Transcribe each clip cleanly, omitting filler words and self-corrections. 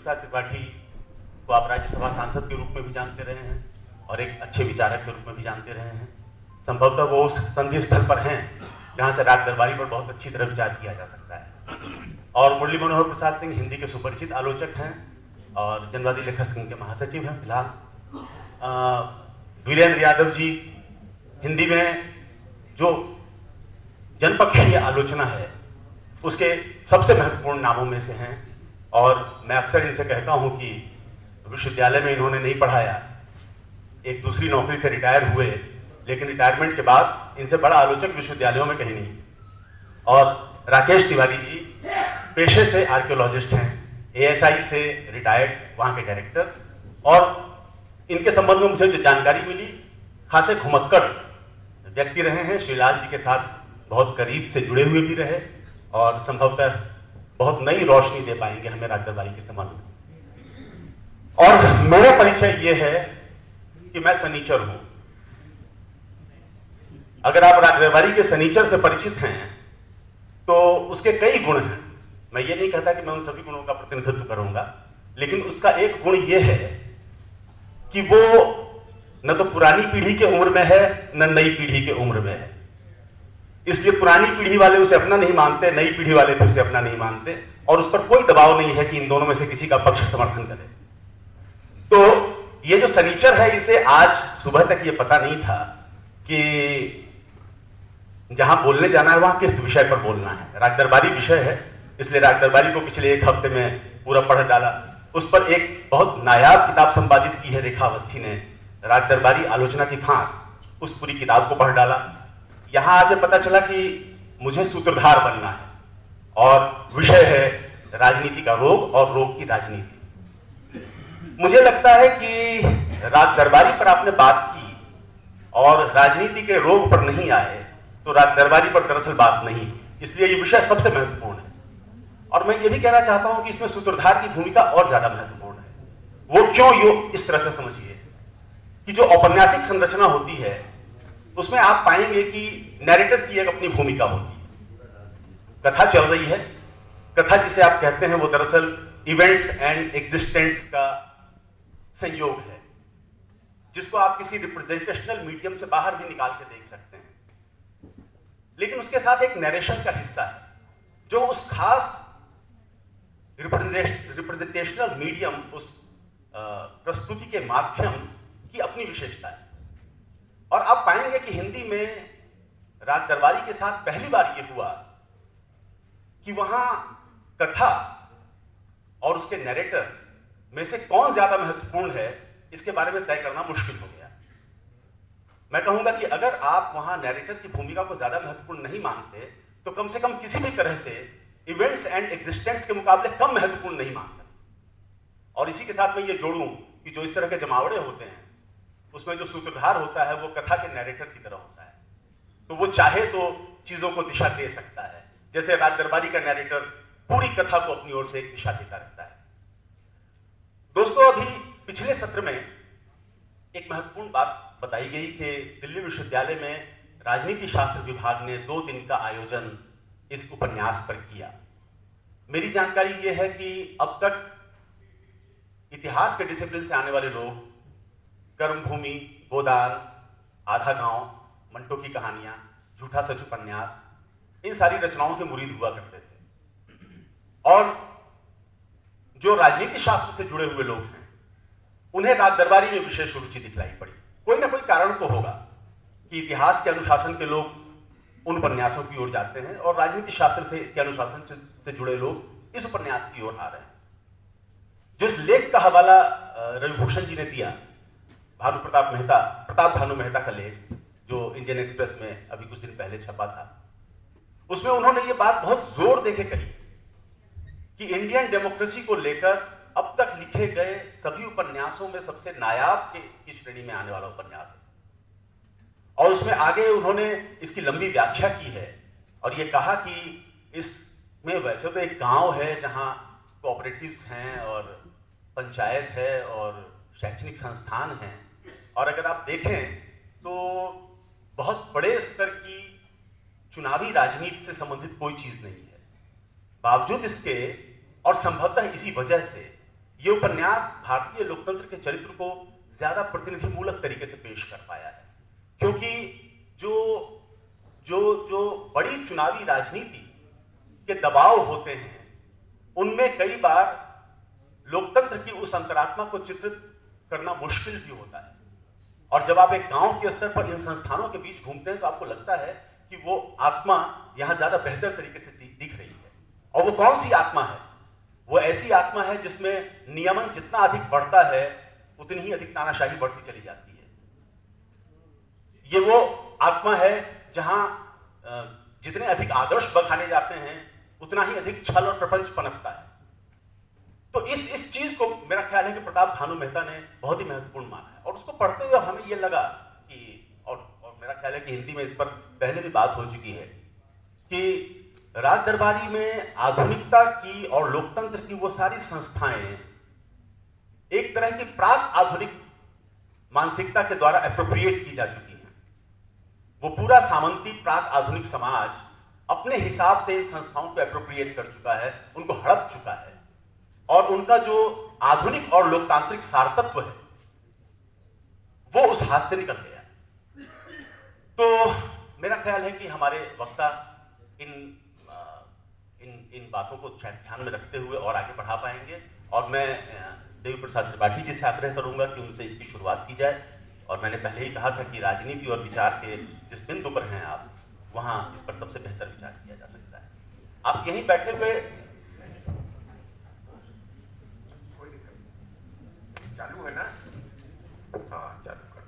प्रसाद त्रिपाठी को आप राज्यसभा सांसद के रूप में भी जानते रहे हैं और एक अच्छे विचारक के रूप में भी जानते रहे हैं। संभवतः वो उस संधि स्थल पर हैं जहाँ से राग दरबारी पर बहुत अच्छी तरह विचार किया जा सकता है। और मुरली मनोहर प्रसाद सिंह हिंदी के सुपरिचित आलोचक हैं और जनवादी लेखक संघ के महासचिव हैं फिलहाल। वीरेंद्र यादव जी हिंदी में जो जनपक्षीय आलोचना है उसके सबसे महत्वपूर्ण नामों में से हैं और मैं अक्सर इनसे कहता हूं कि विश्वविद्यालय में इन्होंने नहीं पढ़ाया, एक दूसरी नौकरी से रिटायर हुए, लेकिन रिटायरमेंट के बाद इनसे बड़ा आलोचक विश्वविद्यालयों में कहीं नहीं। और राकेश तिवारी जी पेशे से आर्कियोलॉजिस्ट हैं, ASI से रिटायर्ड वहाँ के डायरेक्टर, और इनके संबंध में मुझे जो जानकारी मिली खासे घुमक्कड़ व्यक्ति रहे हैं, श्रीलाल जी के साथ बहुत करीब से जुड़े हुए भी रहे और संभवतः बहुत नई रोशनी दे पाएंगे हमें राग दरबारी के संबंध में। और मेरा परिचय ये है कि मैं सनीचर हूं। अगर आप राग दरबारी के सनीचर से परिचित हैं तो उसके कई गुण हैं। मैं ये नहीं कहता कि मैं उन सभी गुणों का प्रतिनिधित्व करूंगा, लेकिन उसका एक गुण ये है कि वो न तो पुरानी पीढ़ी के उम्र में है न नई पीढ़ी के उम्र में है। इसलिए पुरानी पीढ़ी वाले उसे अपना नहीं मानते, नई पीढ़ी वाले भी उसे अपना नहीं मानते और उस पर कोई दबाव नहीं है कि इन दोनों में से किसी का पक्ष समर्थन करे। तो ये जो सनीचर है, इसे आज सुबह तक ये पता नहीं था कि जहां बोलने जाना है वहां किस विषय पर बोलना है। राग दरबारी विषय है, इसलिए राग दरबारी को पिछले एक हफ्ते में पूरा पढ़ डाला। उस पर एक बहुत नायाब किताब संपादित की है रेखा अवस्थी ने, राग दरबारी आलोचना की फांस, उस पूरी किताब को पढ़ डाला। यहां आके पता चला कि मुझे सूत्रधार बनना है और विषय है राजनीति का रोग और रोग की राजनीति। मुझे लगता है कि राग दरबारी पर आपने बात की और राजनीति के रोग पर नहीं आए तो राग दरबारी पर दरअसल बात नहीं, इसलिए ये विषय सबसे महत्वपूर्ण है। और मैं ये भी कहना चाहता हूं कि इसमें सूत्रधार की भूमिका और ज्यादा महत्वपूर्ण है। वो क्यों? यो इस तरह से समझिए कि जो औपन्यासिक संरचना होती है उसमें आप पाएंगे कि नैरेटर की एक अपनी भूमिका होती है। कथा चल रही है, कथा जिसे आप कहते हैं वो दरअसल इवेंट्स एंड एग्जिस्टेंट्स का संयोग है, जिसको आप किसी रिप्रेजेंटेशनल मीडियम से बाहर भी निकाल के देख सकते हैं। लेकिन उसके साथ एक नरेशन का हिस्सा है जो उस खास रिप्रेजेंटेशनल मीडियम, उस प्रस्तुति के माध्यम की अपनी विशेषता है। और आप पाएंगे कि हिंदी में राग दरबारी के साथ पहली बार यह हुआ कि वहां कथा और उसके नैरेटर में से कौन ज्यादा महत्वपूर्ण है इसके बारे में तय करना मुश्किल हो गया। मैं कहूंगा कि अगर आप वहां नैरेटर की भूमिका को ज्यादा महत्वपूर्ण नहीं मानते तो कम से कम किसी भी तरह से इवेंट्स एंड एग्जिस्टेंट्स के मुकाबले कम महत्वपूर्ण नहीं मान सकते। और इसी के साथ मैं ये जोड़ूं कि जो इस तरह के जमावड़े होते हैं उसमें जो सूत्रधार होता है वो कथा के नैरेटर की तरह होता है, तो वो चाहे तो चीजों को दिशा दे सकता है, जैसे राग दरबारी का नैरेटर पूरी कथा को अपनी ओर से एक दिशा देता रहता है। दोस्तों, अभी पिछले सत्र में एक महत्वपूर्ण बात बताई गई कि दिल्ली विश्वविद्यालय में राजनीति शास्त्र विभाग ने 2 दिन का आयोजन इस उपन्यास पर किया। मेरी जानकारी यह है कि अब तक इतिहास के डिसिप्लिन से आने वाले लोग कर्मभूमि, गोदान, आधा गांव, मंटो की कहानियां, झूठा सच उपन्यास, इन सारी रचनाओं के मुरीद हुआ करते थे। और जो राजनीति शास्त्र से जुड़े हुए लोग हैं उन्हें राग दरबारी में विशेष रुचि दिखलाई पड़ी। कोई ना कोई कारण तो होगा कि इतिहास के अनुशासन के लोग उन उपन्यासों की ओर जाते हैं और राजनीति शास्त्र के अनुशासन से जुड़े लोग इस उपन्यास की ओर आ रहे हैं। जिस लेख का हवाला रविभूषण जी ने दिया, प्रताप भानु मेहता का लेख जो इंडियन एक्सप्रेस में अभी कुछ दिन पहले छपा था, उसमें उन्होंने ये बात बहुत जोर देके कही कि इंडियन डेमोक्रेसी को लेकर अब तक लिखे गए सभी उपन्यासों में सबसे नायाब की श्रेणी में आने वाला उपन्यास है। और उसमें आगे उन्होंने इसकी लंबी व्याख्या की है और ये कहा कि इसमें वैसे तो एक गांव है जहां कोऑपरेटिव्स हैं और पंचायत है और शैक्षणिक संस्थान हैं, और अगर आप देखें तो बहुत बड़े स्तर की चुनावी राजनीति से संबंधित कोई चीज नहीं है। बावजूद इसके और संभवतः इसी वजह से ये उपन्यास भारतीय लोकतंत्र के चरित्र को ज्यादा प्रतिनिधिमूलक तरीके से पेश कर पाया है, क्योंकि जो जो जो बड़ी चुनावी राजनीति के दबाव होते हैं उनमें कई बार लोकतंत्र की उस अंतरात्मा को चित्रित करना मुश्किल भी होता है। और जब आप एक गांव के स्तर पर इन संस्थानों के बीच घूमते हैं तो आपको लगता है कि वो आत्मा यहां ज्यादा बेहतर तरीके से दिख रही है। और वो कौन सी आत्मा है? वो ऐसी आत्मा है जिसमें नियमन जितना अधिक बढ़ता है उतनी ही अधिक तानाशाही बढ़ती चली जाती है। ये वो आत्मा है जहां जितने अधिक आदर्श बखाने जाते हैं उतना ही अधिक छल और प्रपंच पनपता है। तो इस चीज को मेरा ख्याल है कि प्रताप भानु मेहता ने बहुत ही महत्वपूर्ण माना है। और उसको पढ़ते हुए हमें यह लगा कि और मेरा ख्याल है कि हिंदी में इस पर पहले भी बात हो चुकी है कि राज दरबारी में आधुनिकता की और लोकतंत्र की वो सारी संस्थाएं एक तरह की प्राक आधुनिक मानसिकता के द्वारा एप्रोप्रिएट की जा चुकी हैं। वो पूरा सामंती प्राक आधुनिक समाज अपने हिसाब से इन संस्थाओं को एप्रोप्रिएट कर चुका है, उनको हड़प चुका है, और उनका जो आधुनिक और लोकतांत्रिक सारतत्व है वो उस हाथ से निकल गया। तो मेरा ख्याल है कि हमारे वक्ता इन बातों को शायद ध्यान में रखते हुए और आगे बढ़ा पाएंगे। और मैं देवी प्रसाद त्रिपाठी जी से आग्रह करूंगा कि उनसे इसकी शुरुआत की जाए। और मैंने पहले ही कहा था कि राजनीति और विचार के जिस बिंदु पर हैं आप, वहां इस पर सबसे बेहतर विचार किया जा सकता है। आप यहीं बैठे हुए चालू है ना? हाँ, चालू कर।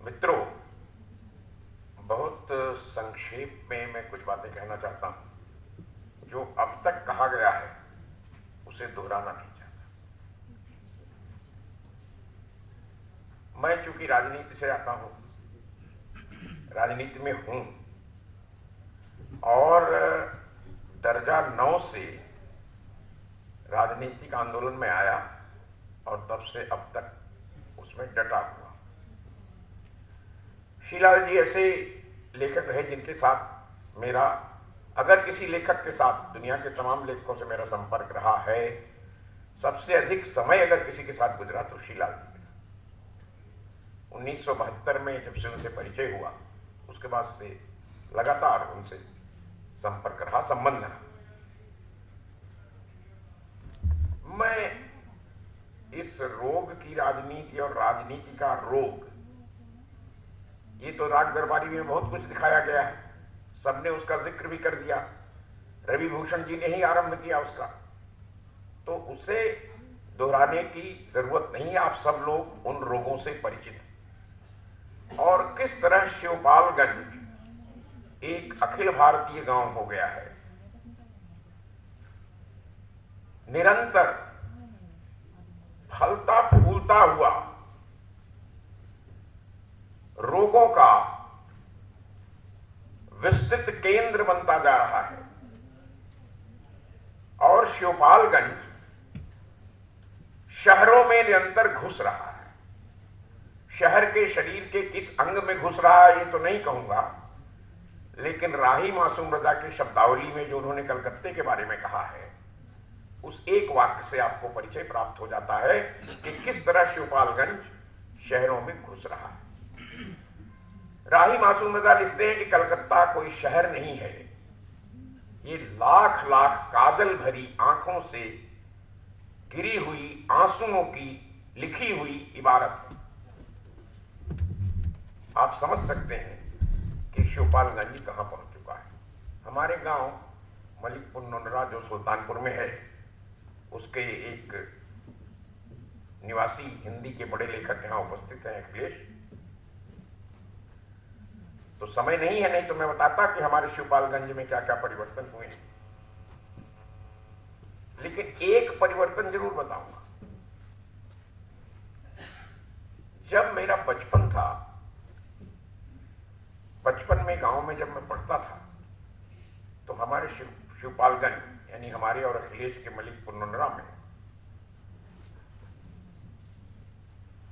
मित्रों, बहुत संक्षेप में मैं कुछ बातें कहना चाहता हूं। जो अब तक कहा गया है उसे दोहराना नहीं चाहता। मैं चूंकि राजनीति से आता हूं, राजनीति में हूं, और दर्जा 9 से राजनीतिक आंदोलन में आया और तब से अब तक उसमें डटा हुआ। शीलाल जी ऐसे लेखक रहे जिनके साथ मेरा, अगर किसी लेखक के साथ दुनिया के तमाम लेखकों से मेरा संपर्क रहा है, सबसे अधिक समय अगर किसी के साथ गुजरा तो शीलाल जी का। 1972 में जब से उनसे परिचय हुआ उसके बाद से लगातार उनसे संपर्क रहा, संबंध रहा। मैं इस रोग की राजनीति और राजनीति का रोग, ये तो राग दरबारी में बहुत कुछ दिखाया गया है, सबने उसका जिक्र भी कर दिया, रवि भूषण जी ने ही आरंभ किया उसका, तो उसे दोहराने की जरूरत नहीं है। आप सब लोग उन रोगों से परिचित हैं। और किस तरह शिवपालगंज एक अखिल भारतीय गांव हो गया है। निरंतर फलता फूलता हुआ रोगों का विस्तृत केंद्र बनता जा रहा है। और शिवपालगंज शहरों में निरंतर घुस रहा है। शहर के शरीर के किस अंग में घुस रहा है ये तो नहीं कहूंगा, लेकिन राही मासूम रजा की शब्दावली में जो उन्होंने कलकत्ते के बारे में कहा है, उस एक वाक्य से आपको परिचय प्राप्त हो जाता है कि किस तरह शिवपालगंज शहरों में घुस रहा है। राही मासूम रजा लिखते हैं कि कलकत्ता कोई शहर नहीं है, ये लाख लाख काजल भरी आंखों से गिरी हुई आंसुओं की लिखी हुई इबारत है। आप समझ सकते हैं कि शिवपालगंज कहां पहुंच चुका है। हमारे गांव मलिकपुर नोनरा जो सुल्तानपुर में है, उसके एक निवासी हिंदी के बड़े लेखक यहां उपस्थित हैं, अखिलेश। तो समय नहीं है, नहीं तो मैं बताता कि हमारे शिवपालगंज में क्या क्या परिवर्तन हुए हैं। लेकिन एक परिवर्तन जरूर बताऊंगा। जब मेरा बचपन था, बचपन में गांव में जब मैं पढ़ता था, तो हमारे शिवपालगंज यानी हमारे और अखिलेश के मलिकपुर नोनरा में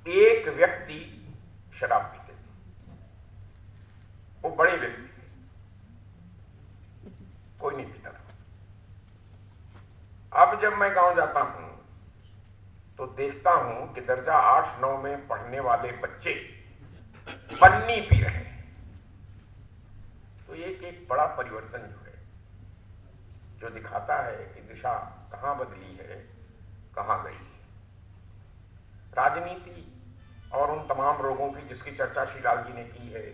एक व्यक्ति शराब पीते थे। वो बड़े व्यक्ति थे, कोई नहीं पीता था। अब जब मैं गांव जाता हूं तो देखता हूं कि दर्जा 8-9 में पढ़ने वाले बच्चे पन्नी पी रहे हैं। तो एक बड़ा परिवर्तन जो है, जो दिखाता है कि दिशा कहां बदली है, कहां गई है। राजनीति और उन तमाम रोगों की जिसकी चर्चा श्री लाल जी ने की है,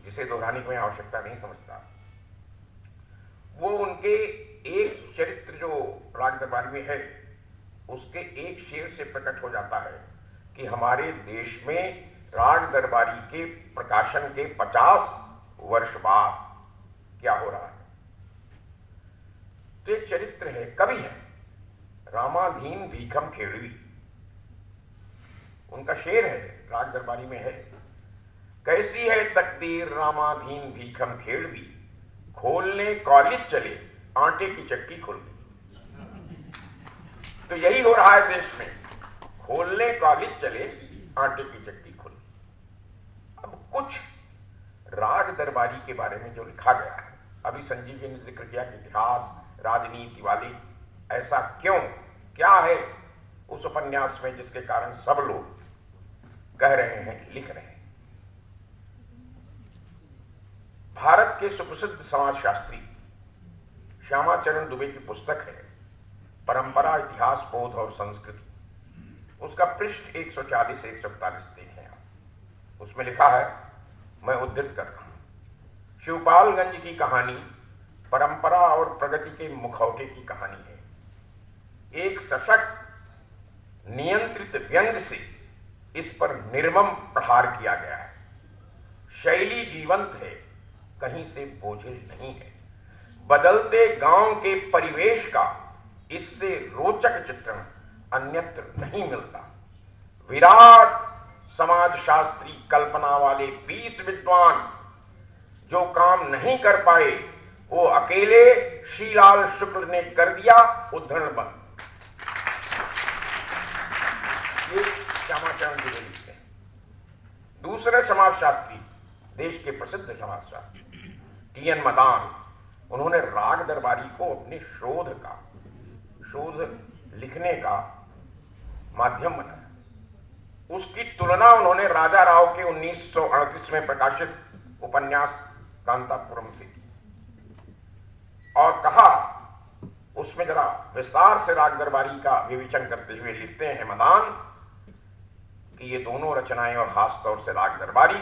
जिसे दोहराने की मैं आवश्यकता नहीं समझता, वो उनके एक चरित्र जो राग दरबारी में है उसके एक शेर से प्रकट हो जाता है कि हमारे देश में राग दरबारी के प्रकाशन के 50 वर्ष बाद क्या हो रहा है। तो एक चरित्र है, कवि है, रामाधीन भीखम खेड़वी, उनका शेर है, राग दरबारी में है, कैसी है तकदीर रामाधीन भीखम खेड़वी, खोलने कॉलेज चले आटे की चक्की खुल गई। तो यही हो रहा है देश में, खोलने कॉलेज चले आटे की चक्की खुल गई। अब कुछ राग दरबारी के बारे में जो लिखा गया है, अभी संजीव जी ने जिक्र किया कि इतिहास राजनीति वाली, ऐसा क्यों, क्या है उस उपन्यास में जिसके कारण सब लोग कह रहे हैं, लिख रहे हैं। भारत के सुप्रसिद्ध समाजशास्त्री श्यामाचरण दुबे की पुस्तक है परंपरा, इतिहास, बोध और संस्कृति। उसका पृष्ठ 140-141 देखें आप। उसमें लिखा है, मैं उद्धृत कर रहा हूं, शिवपालगंज की कहानी परंपरा और प्रगति के मुखौटे की कहानी है। एक सशक्त नियंत्रित व्यंग से इस पर निर्मम प्रहार किया गया है। शैली जीवंत है, कहीं से बोझिल नहीं है। बदलते गांव के परिवेश का इससे रोचक चित्रण अन्यत्र नहीं मिलता। विराट समाजशास्त्री कल्पना वाले 20 विद्वान जो काम नहीं कर पाए, वो अकेले श्रीलाल शुक्ल ने कर दिया उद्धरण बंद। ये श्यामाचरण दुबे लिखते हैं। दूसरे समाजशास्त्री, देश के प्रसिद्ध समाजशास्त्री टी.एन. मदान, उन्होंने राग दरबारी को अपने शोध लिखने का माध्यम बनाया। उसकी तुलना उन्होंने राजा राव के 1938 में प्रकाशित उपन्यास कांतापुरम से की और कहा, उसमें जरा विस्तार से राग दरबारी का विवेचन करते हुए लिखते हैं मदान कि ये दोनों रचनाएं और खासतौर से राग दरबारी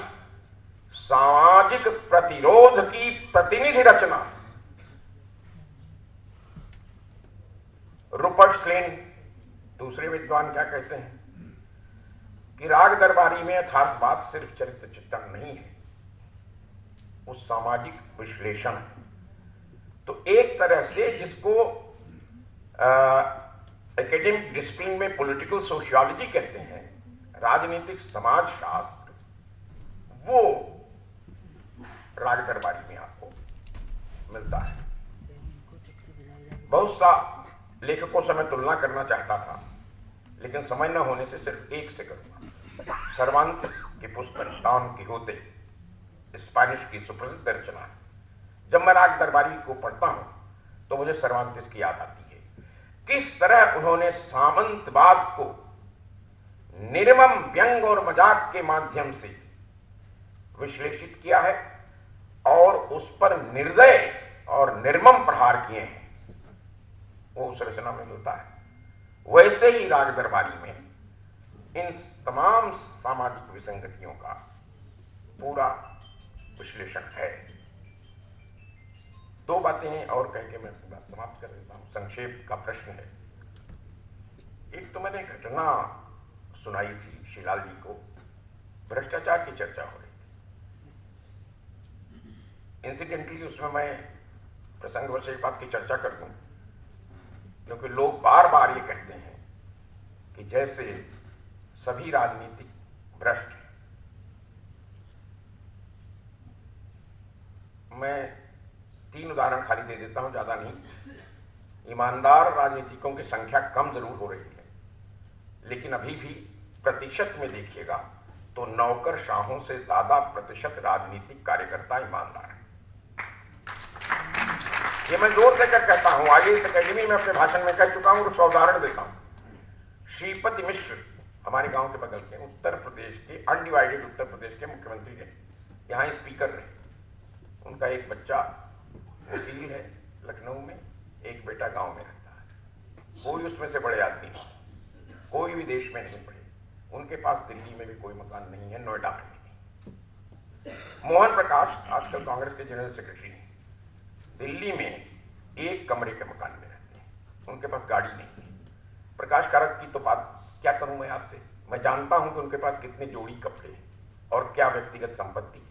सामाजिक प्रतिरोध की प्रतिनिधि रचना। रूपर्ट स्लेन, दूसरे विद्वान, क्या कहते हैं कि राग दरबारी में यथार्थवाद सिर्फ चरित्र चित्रण नहीं है, वो सामाजिक विश्लेषण है। तो एक तरह से जिसको एकेडमिक डिसिप्लिन में पॉलिटिकल सोशियोलॉजी कहते हैं, राजनीतिक समाजशास्त्र, वो राग दरबारी में आपको मिलता है। बहुत सा लेखकों से मैं तुलना करना चाहता था, लेकिन समय न होने से सिर्फ एक से करूंगा। सर्वांतिस की पुस्तक डॉन किहोते, स्पेनिश की सुप्रसिद्ध रचना है। जब मैं राग दरबारी को पढ़ता हूं तो मुझे सर्वांतिस की याद आती है। किस तरह उन्होंने सामंतवाद को निर्मम व्यंग और मजाक के माध्यम से विश्लेषित किया है और उस पर निर्दय और निर्मम प्रहार किए हैं, वो उस रचना में मिलता है। वैसे ही राग दरबारी में इन तमाम सामाजिक विसंगतियों का पूरा विश्लेषण है। दो बातें और कह के मैं बात समाप्त कर देता हूं। संक्षेप का प्रश्न है। एक तो मैंने घटना सुनाई थी श्रीलाल जी को, भ्रष्टाचार की चर्चा हो रही थी। इंसिडेंटली उसमें मैं प्रसंगवश एक बात की चर्चा कर दूं, क्योंकि लोग बार बार ये कहते हैं कि जैसे सभी राजनीतिक भ्रष्ट हैं। मैं 3 उदाहरण खाली दे देता हूं, ज्यादा नहीं। ईमानदार राजनीतिकों की संख्या कम जरूर हो रही है, लेकिन अभी भी प्रतिशत में देखिएगा तो नौकरशाहों से ज्यादा प्रतिशत राजनीतिक कार्यकर्ता ईमानदार हैं। ये मैं जोर देकर कहता हूं, आईएएस अकेडमी में अपने भाषण में कह चुका हूं, कुछ उदाहरण देता हूं। श्रीपति मिश्र हमारे गांव के बगल के उत्तर प्रदेश के, अनडिवाइडेड उत्तर प्रदेश के मुख्यमंत्री रहे, यहाँ स्पीकर रहे। उनका एक बच्चा वकील है लखनऊ में, एक बेटा गांव में रहता है। कोई उसमें से बड़े आदमी नहीं, कोई भी देश में नहीं पड़े। उनके पास दिल्ली में भी कोई मकान नहीं है, नोएडा में भी नहीं। मोहन प्रकाश आजकल कांग्रेस के जनरल सेक्रेटरी हैं, दिल्ली में एक कमरे के मकान में रहते हैं, उनके पास गाड़ी नहीं है। प्रकाश कारत की तो बात क्या करूं मैं आपसे, मैं जानता हूं कि उनके पास कितने जोड़ी कपड़े हैं और क्या व्यक्तिगत संपत्ति है।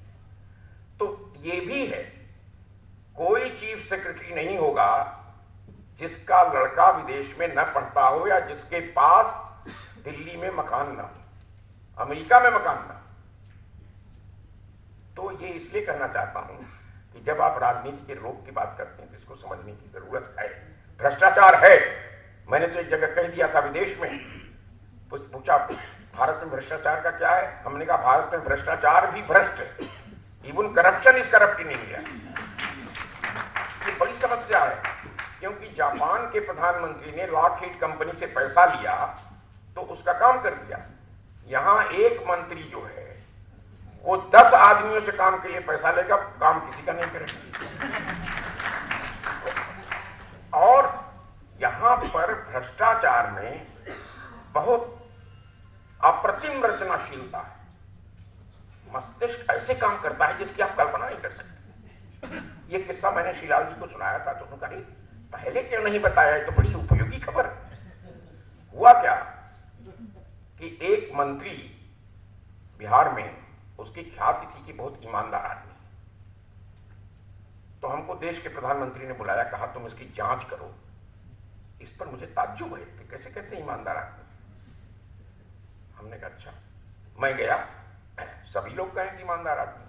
तो ये भी है, कोई चीफ सेक्रेटरी नहीं होगा जिसका लड़का विदेश में न पढ़ता हो या जिसके पास दिल्ली में मकान ना हो, अमेरिका में मकान ना हो। तो ये इसलिए कहना चाहता हूं कि जब आप राजनीति के रोग की बात करते हैं तो इसको समझने की जरूरत है। भ्रष्टाचार है, मैंने तो एक जगह कह दिया था विदेश में, पूछा भारत में भ्रष्टाचार का क्या है, हमने कहा भारत में भ्रष्टाचार भी भ्रष्ट है, even corruption is corrupt in India. ये बड़ी समस्या है, क्योंकि जापान के प्रधानमंत्री ने लॉकहीड कंपनी से पैसा लिया तो उसका काम कर दिया। यहां एक मंत्री जो है वो 10 आदमियों से काम के लिए पैसा लेगा, काम किसी का नहीं करेगा। और यहां पर भ्रष्टाचार में बहुत अप्रतिम रचनाशीलता है। मस्तिष्क ऐसे काम करता है जिसकी आप कल्पना नहीं कर सकते। ये किस्सा मैंने श्रीलाल जी को सुनाया था तो उन्होंने कहा पहले क्यों नहीं बताया, ये तो बड़ी उपयोगी खबर है। हुआ क्या कि एक मंत्री बिहार में, उसकी ख्याति थी कि बहुत ईमानदार आदमी, तो हमको देश के प्रधानमंत्री ने बुलाया, कहा तुम इसकी जांच करो। इस पर मुझे ताज्जुब है कि कैसे कहते हैं ईमानदार आदमी। हमने कहा अच्छा, मैं गया, सभी लोग कहें कि ईमानदार आदमी।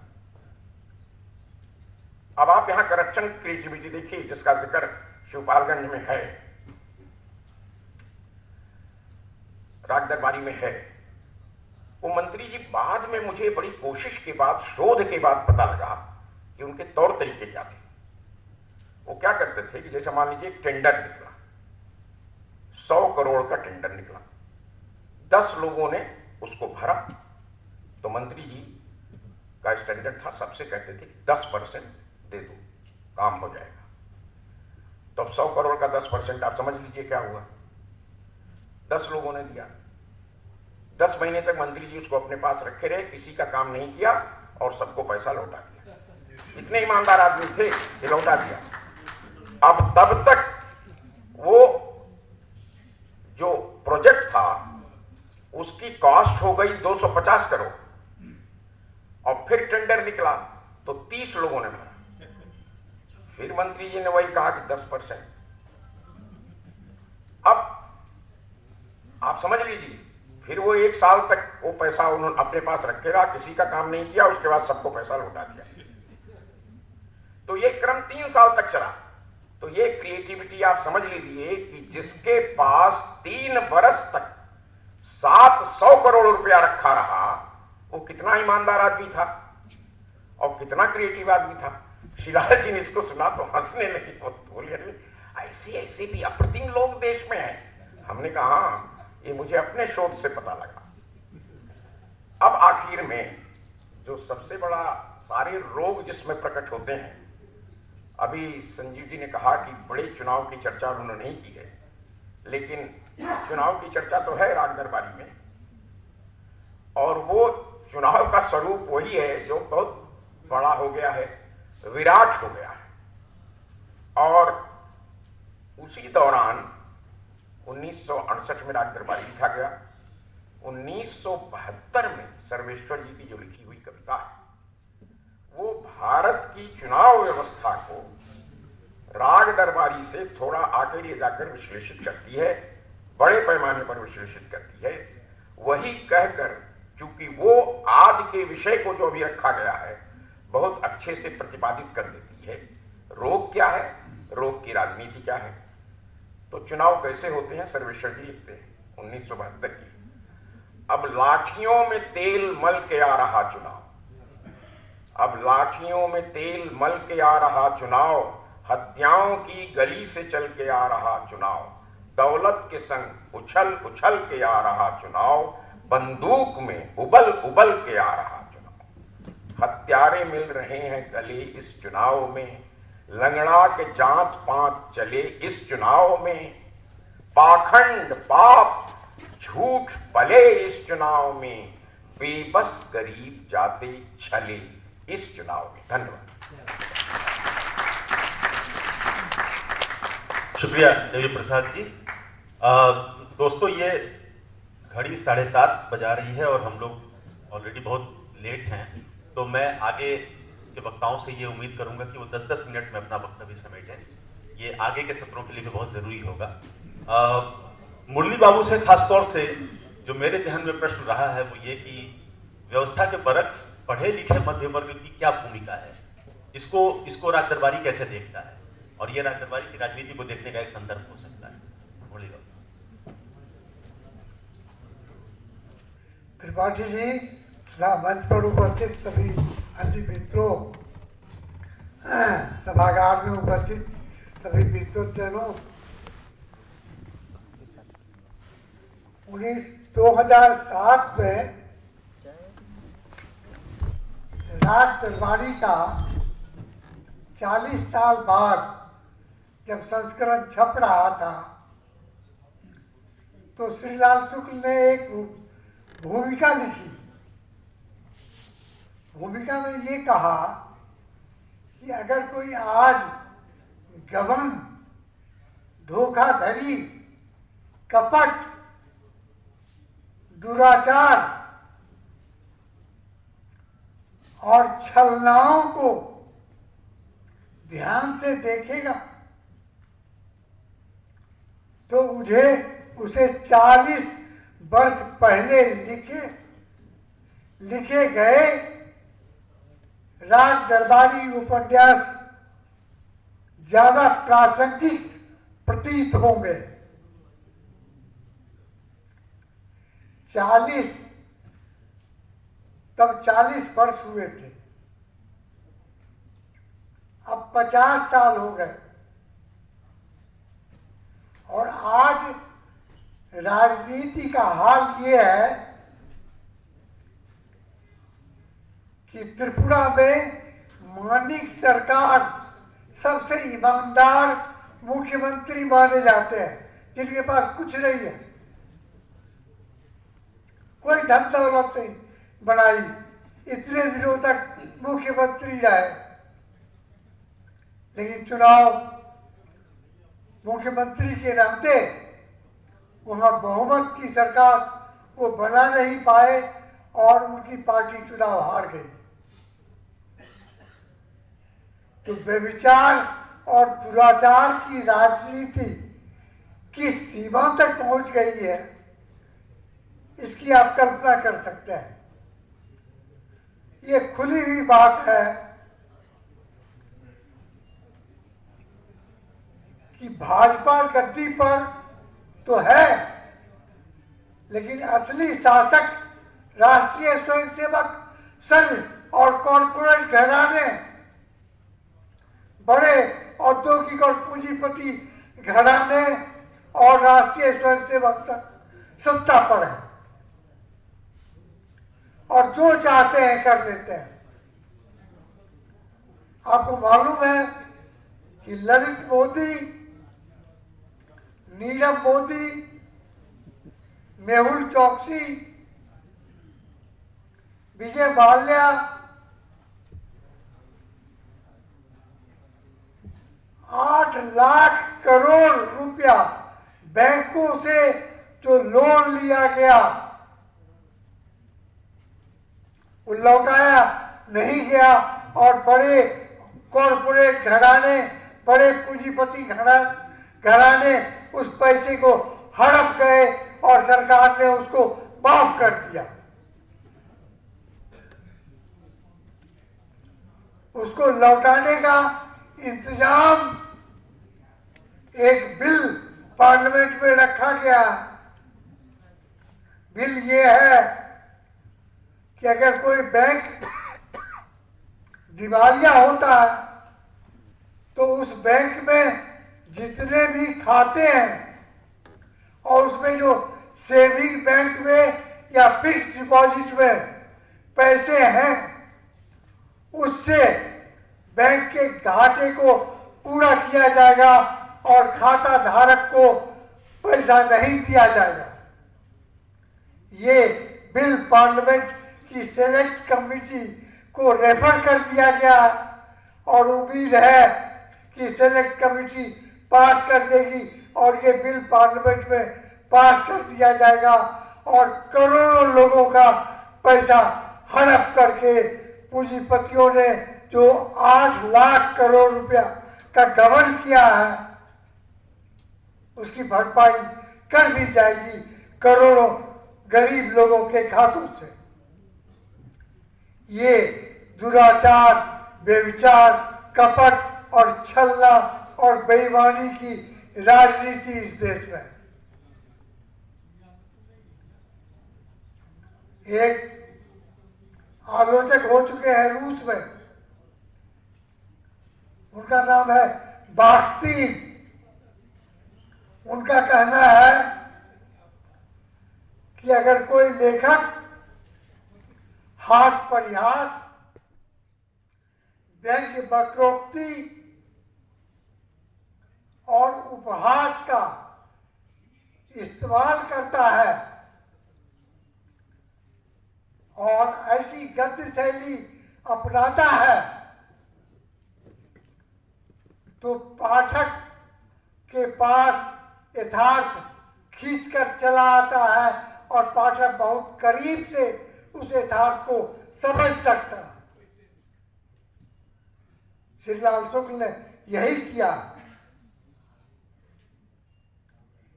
अब आप यहां करप्शन क्रिएटिविटी देखिए जिसका जिक्र शिवपालगंज में है, राजदरबारी में है। वो मंत्री जी बाद में मुझे बड़ी कोशिश के बाद, शोध के बाद पता लगा कि उनके तौर तरीके क्या थे। वो क्या करते थे कि जैसे मान लीजिए एक टेंडर निकला, 100 करोड़ का टेंडर निकला, 10 लोगों ने उसको भरा, तो मंत्री जी का स्टैंडर्ड था, सबसे कहते थे 10% दे दो, काम हो जाएगा। तो अब 100 करोड़ का 10% आप समझ लीजिए क्या हुआ। 10 लोगों ने दिया, 10 महीने तक मंत्री जी उसको अपने पास रखे रहे, किसी का काम नहीं किया और सबको पैसा लौटा दिया। इतने ईमानदार आदमी थे कि लौटा दिया। अब तब तक वो जो प्रोजेक्ट था उसकी कॉस्ट हो गई 250 करोड़, और फिर टेंडर निकला तो 30 लोगों ने भरा। फिर मंत्री जी ने वही कहा कि 10%। अब आप समझ लीजिए, फिर वो 1 साल तक वो पैसा उन्होंने अपने पास रखे रहा, किसी का काम नहीं किया, उसके बाद सबको पैसा लौटा दिया। तो ये क्रम 3 साल तक चला। तो ये क्रिएटिविटी आप समझ लीजिए कि जिसके पास 3 बरस तक 700 करोड़ रुपया रखा रहा, वो कितना ईमानदार आदमी था और कितना क्रिएटिव आदमी था। शिलाल जी ने इसको सुना तो हंसने लगी, बोले ऐसे ऐसे भी अप्रतिम लोग देश में हैं। हमने कहा हाँ, ये मुझे अपने शोध से पता लगा। अब आखिर में जो सबसे बड़ा सारे रोग जिसमें प्रकट होते हैं, अभी संजीव जी ने कहा कि बड़े चुनाव की चर्चा उन्होंने नहीं की है, लेकिन चुनाव की चर्चा तो है राजदरबारी में, और वो चुनाव का स्वरूप वही है जो बहुत बड़ा हो गया है, विराट हो गया है। और उसी दौरान 1968 में राजदरबारी लिखा गया, 1972 में सर्वेश्वर जी की जो लिखी हुई कविता है, वो भारत की चुनाव व्यवस्था को राजदरबारी से थोड़ा आगे ले जाकर विश्लेषित करती है, बड़े पैमाने पर विश्लेषित करती है। वही कहकर, चूंकि वो आज के विषय को जो अभी रखा गया है बहुत अच्छे से प्रतिपादित कर देती है। रोग क्या है, रोग की राजनीति क्या है। तो चुनाव कैसे होते हैं सर्वेश्वर जी लिखते हैं 1972 की, अब लाठियों में तेल मल के आ रहा चुनाव, अब लाठियों में तेल मल के आ रहा चुनाव, हत्याओं की गली से चल के आ रहा चुनाव, दौलत के संग उछल उछल के आ रहा चुनाव, बंदूक में उबल उबल के आ रहा चुनाव। हत्यारे मिल रहे हैं गले इस चुनाव में, लंगड़ा के जांच पांच चले इस चुनाव में, पाखंड पाप झूठ पले इस चुनाव में, बेबस गरीब जाते छले इस चुनाव में। धन्यवाद। शुक्रिया देवी प्रसाद जी। दोस्तों, ये घड़ी 7:30 बजा रही है और हम लोग ऑलरेडी बहुत लेट हैं, तो मैं आगे के वक्ताओं से ये उम्मीद करूंगा कि वो 10-10 मिनट में अपना वक्तव्य समेटें। ये आगे के सत्रों के लिए भी बहुत ज़रूरी होगा। मुरली बाबू से खास तौर से जो मेरे जहन में प्रश्न रहा है वो ये कि व्यवस्था के बरक्स पढ़े लिखे मध्य वर्ग की क्या भूमिका है, इसको राज दरबारी कैसे देखता है, और ये राज दरबारी की राजनीति को देखने का एक संदर्भ हो सकता है। मुरली बाबू। त्रिपाठी जी तथा मंच पर उपस्थित सभी अन्य मित्रों, सभागार में उपस्थित सभी मित्रों, 2007 में राज दरबारी का 40 साल बाद जब संस्करण छप रहा था तो श्रीलाल शुक्ल ने एक भूमिका लिखी। भूमिका में ये कहा कि अगर कोई आज गबन, धोखाधड़ी, कपट, दुराचार और छलनाओं को ध्यान से देखेगा तो उसे 40 वर्ष पहले लिखे गए राज दरबारी उपन्यास ज्यादा प्रासंगिक प्रतीत होंगे। 40 वर्ष हुए थे, अब 50 साल हो गए, और आज राजनीति का हाल ये है कि त्रिपुरा में मानिक सरकार सबसे ईमानदार मुख्यमंत्री माने जाते हैं, जिनके पास कुछ नहीं है, कोई धन दौलत नहीं बनाई, इतने दिनों तक मुख्यमंत्री रहे, लेकिन चुनाव मुख्यमंत्री के नाते वहां बहुमत की सरकार वो बना नहीं पाए और उनकी पार्टी चुनाव हार गई। तो व्यभिचार और दुराचार की राजनीति किस सीमा तक पहुंच गई है, इसकी आप कल्पना कर सकते हैं। ये खुली हुई बात है कि भाजपा गद्दी पर तो है, लेकिन असली शासक राष्ट्रीय स्वयंसेवक संघ और कॉरपोरेट घराने, बड़े औद्योगिक और पूंजीपति घराने और राष्ट्रीय स्वयंसेवक संघ सत्ता पर है और जो चाहते हैं कर लेते हैं। आपको मालूम है कि ललित मोदी, नीरव मोदी, मेहुल चौकसी, विजय माल्या, 8 लाख करोड़ रुपया बैंकों से जो लोन लिया गया वो लौटाया नहीं गया, और बड़े कॉरपोरेट घराने, बड़े पूंजीपति घराने उस पैसे को हड़प गए और सरकार ने उसको माफ कर दिया। उसको लौटाने का इंतजाम एक बिल पार्लियामेंट में रखा गया। बिल ये है कि अगर कोई बैंक दिवालिया होता है तो उस बैंक में जितने भी खाते हैं और उसमें जो सेविंग बैंक में या फिक्स डिपॉजिट में पैसे हैं, उससे बैंक के घाटे को पूरा किया जाएगा और खाता धारक को पैसा नहीं दिया जाएगा। ये बिल पार्लियामेंट की सेलेक्ट कमेटी को रेफर कर दिया गया और उम्मीद है कि सेलेक्ट कमेटी पास कर देगी और ये बिल पार्लियामेंट में पास कर दिया जाएगा और करोड़ों लोगों का पैसा हड़प करके पूंजीपतियों ने जो 8 लाख करोड़ रुपया का गबन किया है उसकी भरपाई कर दी जाएगी करोड़ों गरीब लोगों के खातों से। ये दुराचार, व्यभिचार, कपट और छलना और बेईमानी की राजनीति इस देश में। एक आलोचक हो चुके हैं रूस में, उनका नाम है बाख्तीन। उनका कहना है कि अगर कोई लेखक हास परिहास, व्यंग्य, वक्रोक्ति और उपहास का इस्तेमाल करता है और ऐसी गद्य शैली अपनाता है तो पाठक के पास यथार्थ खींचकर चला आता है और पाठक बहुत करीब से उस यथार्थ को समझ सकता है। श्रीलाल शुक्ल ने यही किया।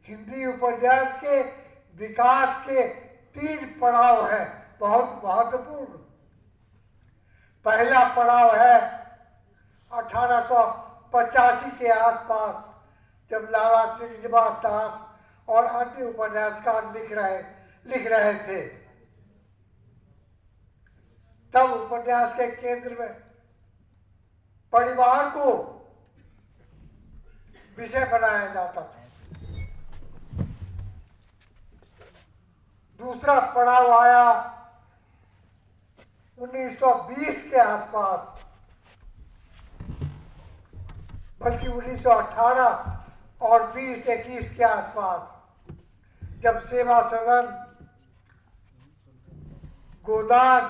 हिंदी उपन्यास के विकास के 3 पड़ाव हैं, बहुत महत्वपूर्ण। पहला पड़ाव है 1885 के आसपास, जब लाला श्रीनिवास दास और अन्य उपन्यासकार लिख रहे थे। तब उपन्यास के केंद्र में परिवार को विषय बनाया जाता था। दूसरा पड़ाव आया 1920 के आसपास, बल्कि 1918 और 20-21 के आसपास, जब सेवा सदन, गोदान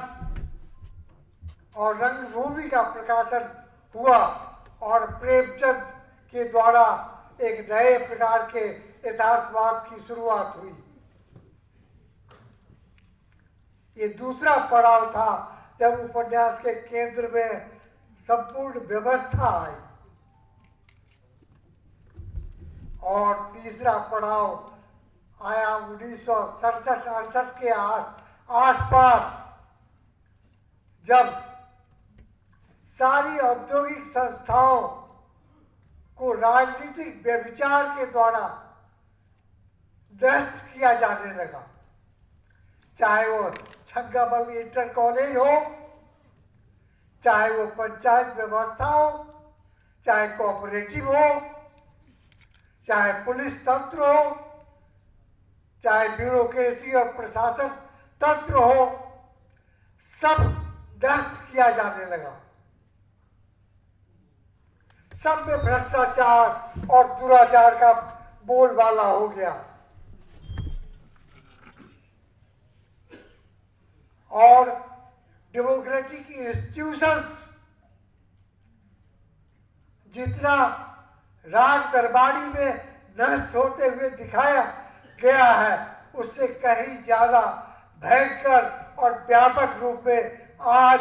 और रंगभूमि का प्रकाशन हुआ और प्रेमचंद के द्वारा एक नए प्रकार के यथार्थवाद की शुरुआत हुई। ये दूसरा पड़ाव था जब उपन्यास के केंद्र में संपूर्ण व्यवस्था आई। और तीसरा पड़ाव आया 1967-68 के आसपास, जब सारी औद्योगिक संस्थाओं को राजनीतिक व्यभिचार के द्वारा नष्ट किया जाने लगा। चाहे वो छंगाबल इंटर कॉलेज हो, चाहे वो पंचायत व्यवस्था हो, चाहे कोऑपरेटिव हो, चाहे पुलिस तंत्र हो, चाहे ब्यूरोक्रेसी और प्रशासन तंत्र हो, सब नष्ट किया जाने लगा। सब में भ्रष्टाचार और दुराचार का बोलबाला हो गया और डेमोक्रेटिक इंस्टीट्यूशंस जितना राग दरबारी में नष्ट होते हुए दिखाया गया है, उससे कहीं ज्यादा भयंकर और व्यापक रूप में आज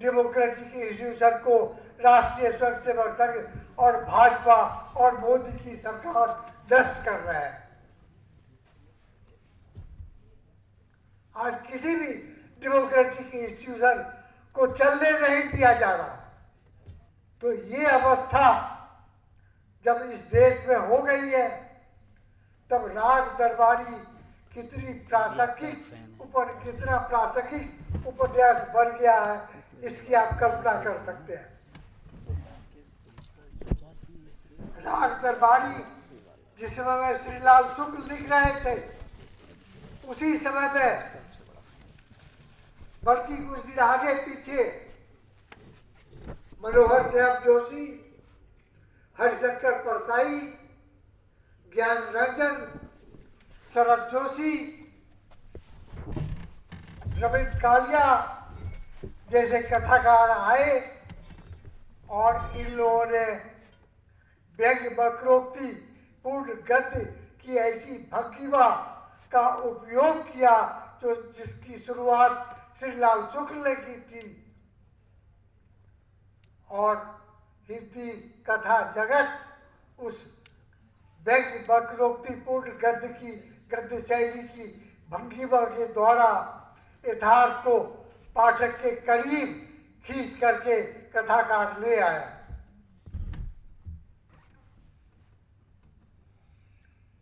डेमोक्रेटिक इंस्टीट्यूशन को राष्ट्रीय स्वयंसेवक संघ और भाजपा और मोदी की सरकार नष्ट कर रहा है। आज किसी भी डेमोक्रेटिक इंस्टीट्यूशन को चलने नहीं दिया जा रहा। तो ये अवस्था जब इस देश में हो गई है, तब राग दरबारी कितना प्रासंगिक उपन्यास बन गया है, इसकी आप कल्पना कर सकते हैं। राग दरबारी जिस समय में श्रीलाल शुक्ल लिख रहे थे, उसी समय में बल्कि कुछ दिन आगे पीछे मनोहर श्याम जोशी, हरिशंकर परसाई, ज्ञान रंजन, शरद जोशी, रविंद्र कालिया जैसे कथाकार आए और इन लोगों ने व्यंग्य वक्रोक्ति पूर्ण गद्य की ऐसी भंगिमा का उपयोग किया जो जिसकी शुरुआत श्रीलाल शुक्ल ने की थी। और हिंदी कथा जगत उस व्यंग्य वक्रोक्ति पूर्ण गद्य शैली की भंगिमा के द्वारा यथार्थ को पाठक के करीब खींच करके कथाकार ले आया।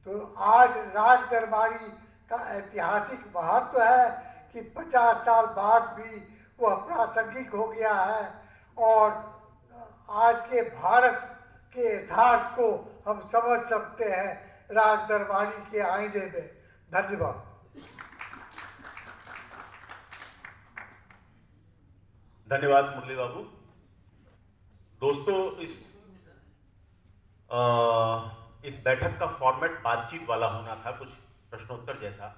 तो आज राग दरबारी का ऐतिहासिक महत्व है कि 50 साल बाद भी वह प्रासंगिक हो गया है और आज के भारत के यथार्थ को हम समझ सकते हैं राग दरबारी के आईने में। धन्यवाद। धन्यवाद मुरली बाबू। दोस्तों, इस बैठक का फॉर्मेट बातचीत वाला होना था, कुछ प्रश्नोत्तर जैसा,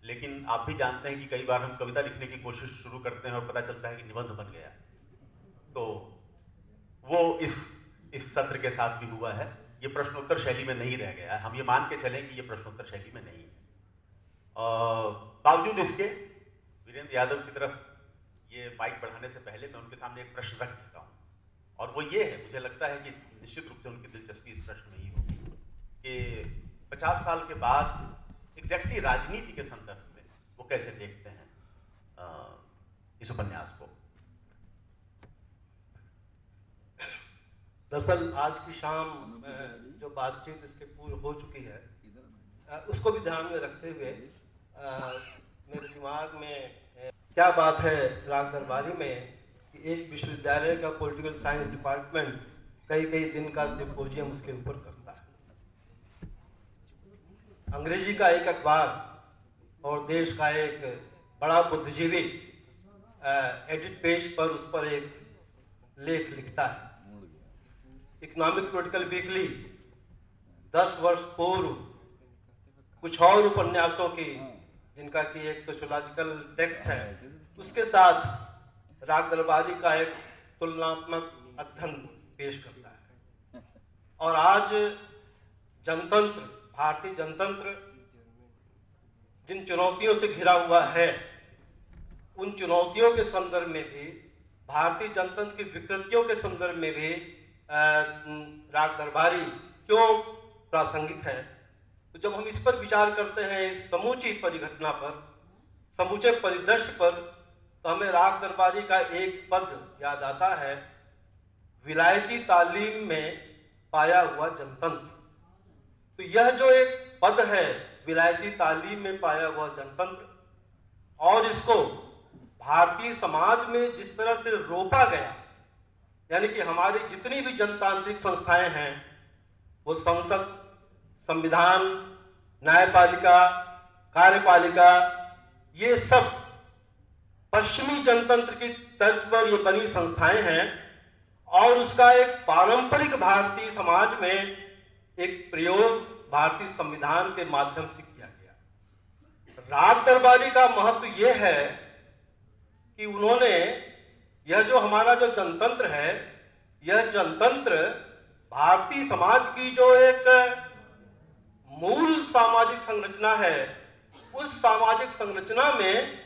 लेकिन आप भी जानते हैं कि कई बार हम कविता लिखने की कोशिश शुरू करते हैं और पता चलता है कि निबंध बन गया। तो वो इस सत्र के साथ भी हुआ है। ये प्रश्नोत्तर शैली में नहीं रह गया है। हम ये मान के चलें कि ये प्रश्नोत्तर शैली में नहीं है। बावजूद इसके वीरेंद्र यादव की तरफ ये माइक बढ़ाने से पहले मैं उनके सामने एक प्रश्न रख देता हूँ, और वो ये है, मुझे लगता है कि निश्चित रूप से उनकी दिलचस्पी इस प्रश्न में ही होगी कि 50 साल के बाद एग्जैक्टली राजनीति के संदर्भ में वो कैसे देखते हैं इस उपन्यास को। दरअसल आज की शाम जो बातचीत इसके पूर्व हो चुकी है, उसको भी ध्यान में रखते हुए मेरे दिमाग में क्या बात है राग दरबारी में कि एक विश्वविद्यालय का पॉलिटिकल साइंस डिपार्टमेंट कई दिन का सिम्पोजियम उसके ऊपर करता है। अंग्रेजी का एक अखबार और देश का एक बड़ा बुद्धिजीवी एडिट पेज पर उस पर एक लेख लिखता है। इकोनॉमिक पॉलिटिकल वीकली 10 वर्ष पूर्व कुछ और उपन्यासों की, जिनका कि एक सोशियोलॉजिकल टेक्स्ट है, उसके साथ राग दरबारी का एक तुलनात्मक अध्ययन पेश करता है। और आज जनतंत्र, भारतीय जनतंत्र जिन चुनौतियों से घिरा हुआ है, उन चुनौतियों के संदर्भ में भी, भारतीय जनतंत्र की विकृतियों के संदर्भ में भी राग दरबारी क्यों प्रासंगिक है। तो जब हम इस पर विचार करते हैं, इस समूची परिघटना पर, समूचे परिदृश्य पर, तो हमें राग दरबारी का एक पद याद आता है, विलायती तालीम में पाया हुआ जनतंत्र। तो यह जो एक पद है, विलायती तालीम में पाया हुआ जनतंत्र, और इसको भारतीय समाज में जिस तरह से रोपा गया, यानी कि हमारी जितनी भी जनतांत्रिक संस्थाएं हैं, वो संसद, संविधान, न्यायपालिका, कार्यपालिका, ये सब पश्चिमी जनतंत्र की तर्ज पर ये बनी संस्थाएं हैं, और उसका एक पारंपरिक भारतीय समाज में एक प्रयोग भारतीय संविधान के माध्यम से किया गया। राग दरबारी का महत्व यह है कि उन्होंने यह जो हमारा जो जनतंत्र है, यह जनतंत्र भारतीय समाज की जो एक मूल सामाजिक संरचना है, उस सामाजिक संरचना में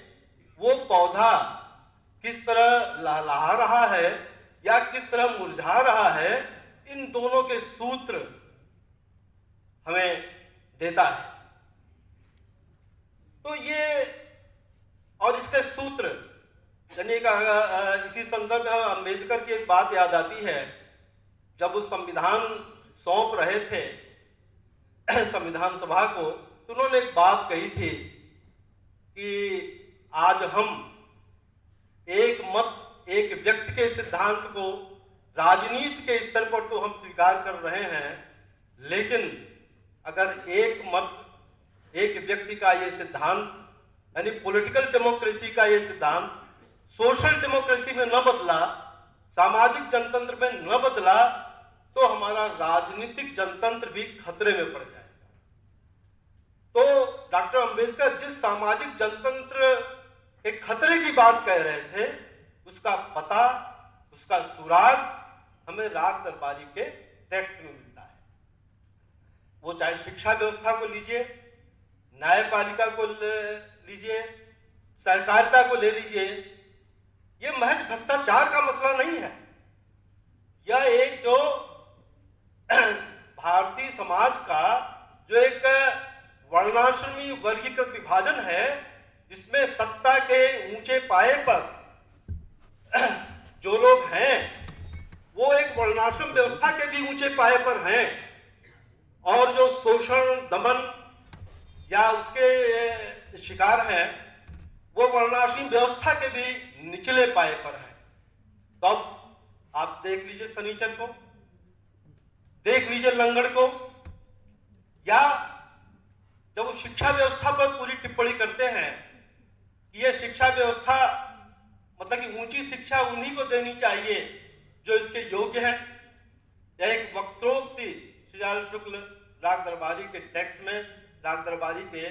वो पौधा किस तरह लहलहा रहा है या किस तरह मुरझा रहा है, इन दोनों के सूत्र हमें देता है। तो ये और इसके सूत्र, यानी इसी संदर्भ में अम्बेडकर की एक बात याद आती है। जब वो संविधान सौंप रहे थे संविधान सभा को, तो उन्होंने एक बात कही थी कि आज हम एक मत, एक व्यक्ति के सिद्धांत को राजनीति के स्तर पर तो हम स्वीकार कर रहे हैं, लेकिन अगर एक मत, एक व्यक्ति का ये सिद्धांत, यानी पॉलिटिकल डेमोक्रेसी का ये सिद्धांत सोशल डेमोक्रेसी में न बदला, सामाजिक जनतंत्र में न बदला, तो हमारा राजनीतिक जनतंत्र भी खतरे में पड़ जाएगा। तो डॉक्टर अंबेडकर जिस सामाजिक जनतंत्र के खतरे की बात कह रहे थे, उसका पता, उसका सुराग हमें राग दरबारी के टेक्स्ट में मिलता है। वो चाहे शिक्षा व्यवस्था को लीजिए, न्यायपालिका को लीजिए, सहकारिता को ले लीजिए, ये महज भ्रष्टाचार का मसला नहीं है। यह एक जो भारतीय समाज का जो एक वर्णाश्रमी वर्गीकृत विभाजन है, जिसमें सत्ता के ऊंचे पाए पर जो लोग हैं वो एक वर्णाश्रम व्यवस्था के भी ऊंचे पाए पर हैं, और जो शोषण, दमन या उसके शिकार हैं वो वर्णाश्रम व्यवस्था के भी निचले पाए पर हैं। तो अब आप देख लीजिए सनीचर को, देख लीजिए लंगड़ को, या जब वो शिक्षा व्यवस्था पर पूरी टिप्पणी करते हैं कि ये शिक्षा व्यवस्था मतलब कि ऊंची शिक्षा उन्हीं को देनी चाहिए जो इसके योग्य हैं, या एक वक्रोक्ति श्रीलाल शुक्ल राग दरबारी के टेक्स्ट में, राग दरबारी के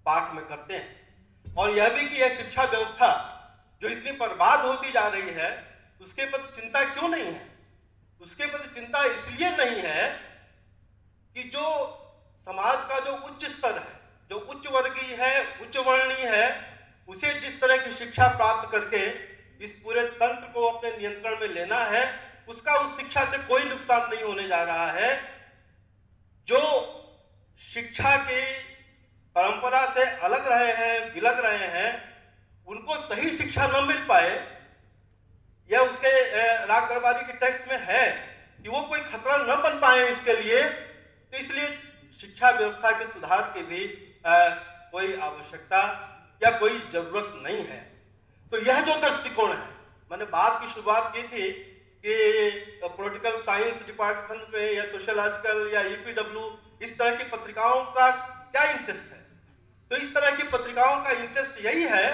पाठ में करते हैं। और यह भी कि यह शिक्षा व्यवस्था जो इतनी बर्बाद होती जा रही है, उसके प्रति चिंता क्यों नहीं है? उसके प्रति चिंता इसलिए नहीं है कि जो समाज का जो उच्च स्तर है, जो उच्च वर्गीय है, उच्च वर्णीय है, उसे जिस तरह की शिक्षा प्राप्त करके इस पूरे तंत्र को अपने नियंत्रण में लेना है, उसका उस शिक्षा से कोई नुकसान नहीं होने जा रहा है। जो शिक्षा की परंपरा से अलग रहे हैं, विलग रहे हैं, उनको सही शिक्षा न मिल पाए, यह उसके राग दरबारी के टेक्स्ट में है कि वो कोई खतरा न बन पाए इसके लिए, तो इसलिए शिक्षा व्यवस्था के सुधार की भी कोई आवश्यकता या कोई जरूरत नहीं है। तो यह जो दृष्टिकोण है, मैंने बात की शुरुआत की थी कि पॉलिटिकल साइंस डिपार्टमेंट में या सोशियोलॉजिकल या ईपीडब्ल्यू इस तरह की पत्रिकाओं का क्या इंटरेस्ट है। तो इस तरह की पत्रिकाओं का इंटरेस्ट यही है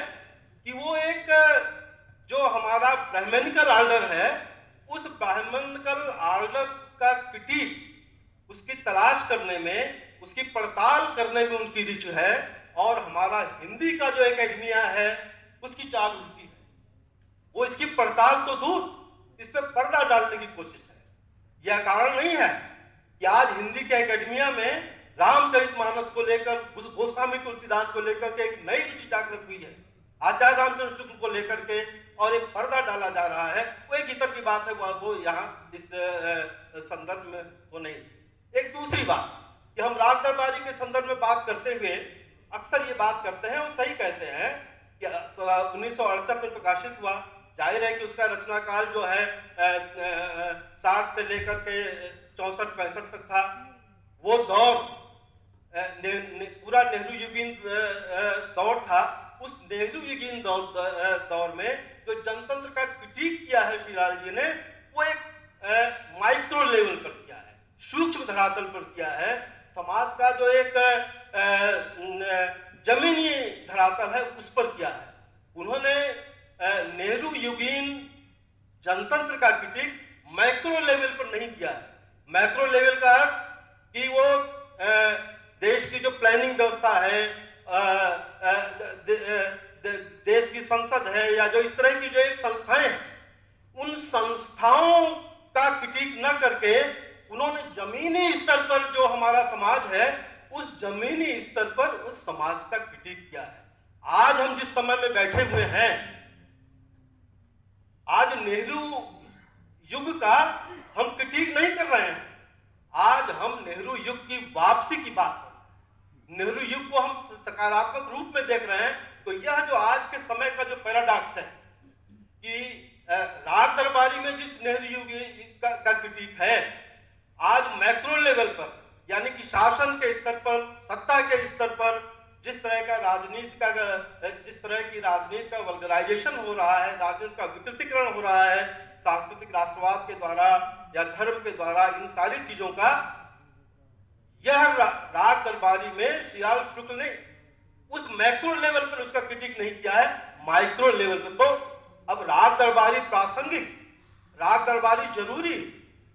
कि वो एक जो हमारा ब्राह्मणिकल ऑर्डर है, उस ब्राह्मणिकल ऑर्डर का क्रिटिक, उसकी तलाश करने में, उसकी पड़ताल करने में उनकी रुचि है। और हमारा हिंदी का जो एकेडमिया है उसकी चाल उल्टी है। वो इसकी पड़ताल तो दूर, इस पर पर्दा डालने की कोशिश है। यह कारण नहीं है कि आज हिंदी के एकेडमिया में रामचरितमानस को लेकर, गोस्वामी तुलसीदास को लेकर के एक नई रुचि जागृत हुई है, आचार्य रामचंद्र शुक्ल को लेकर के, और एक पर्दा डाला जा रहा है। वो एक इतर की बात है, वो यहाँ इस संदर्भ में वो नहीं। एक दूसरी बात कि हम राग दरबारी के संदर्भ में बात करते हुए अक्सर ये बात करते हैं और सही कहते हैं कि 1968 में प्रकाशित हुआ। जाहिर है कि उसका रचना काल जो है 60 से लेकर के 64-65 तक था। वो दौर पूरा नेहरू युगीन दौर था। उस नेहरू युगीन दौर में जो जनतंत्र का क्रिटिक किया है श्रीलाल जी ने, वो एक माइक्रो लेवल पर किया है, सूक्ष्म धरातल पर किया है। समाज का जो एक जमीनी धरातल है उस पर किया है। उन्होंने नेहरू युगीन जनतंत्र का क्रिटिक मैक्रो लेवल पर नहीं किया है। मैक्रो लेवल का अर्थ कि वो देश की जो प्लानिंग व्यवस्था है, देश की संसद है, या जो इस तरह की जो एक संस्थाएं हैं, उन संस्थाओं का क्रिटिक न करके उन्होंने जमीनी स्तर पर जो हमारा समाज है, उस जमीनी स्तर पर उस समाज का क्रिटिक किया है। आज हम जिस समय में बैठे हुए हैं, आज नेहरू युग का हम क्रिटिक नहीं कर रहे हैं। आज हम नेहरू युग की वापसी की बात कर रहे हैं। नेहरू युग को हम सकारात्मक रूप में देख रहे हैं। तो यह जो आज के समय का जो पैराडॉक्स है कि राग दरबारी में जिस नेहरू युग का क्रिटिक है, आज मैक्रो लेवल पर, यानी कि शासन के स्तर पर, सत्ता के स्तर पर जिस तरह का जिस तरह की राजनीति का वल्गराइजेशन हो रहा है, राजनीति का विकृतीकरण हो रहा है सांस्कृतिक राष्ट्रवाद के द्वारा या धर्म के द्वारा, इन सारी चीजों का यह राग दरबारी में श्रीलाल शुक्ल ने उस मैक्रो लेवल पर उसका क्रिटिक नहीं किया है, माइक्रो लेवल पर। तो अब राग दरबारी प्रासंगिक, राग दरबारी जरूरी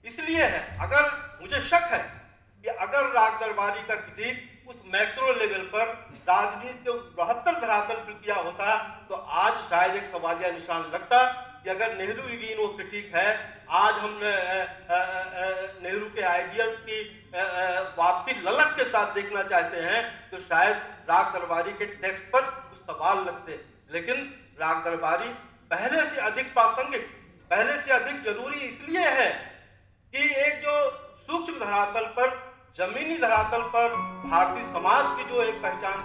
इसलिए है, अगर मुझे शक है कि अगर राग दरबारी का क्रिटिक उस मैक्रो लेवल पर राजनीति के उस बृहत्तर धरातल पर किया होता तो आज शायद एक सवालिया निशान लगता कि अगर नेहरू युगीन वो क्रिटिक है, आज हम नेहरू के आइडियल्स की वापसी ललक के साथ देखना चाहते हैं, तो शायद राग दरबारी के टेक्स्ट पर कुछ सवाल लगते। लेकिन राग दरबारी पहले से अधिक प्रासंगिक, पहले से अधिक जरूरी इसलिए है कि एक जो सूक्ष्म धरातल पर, जमीनी धरातल पर भारतीय समाज की जो एक पहचान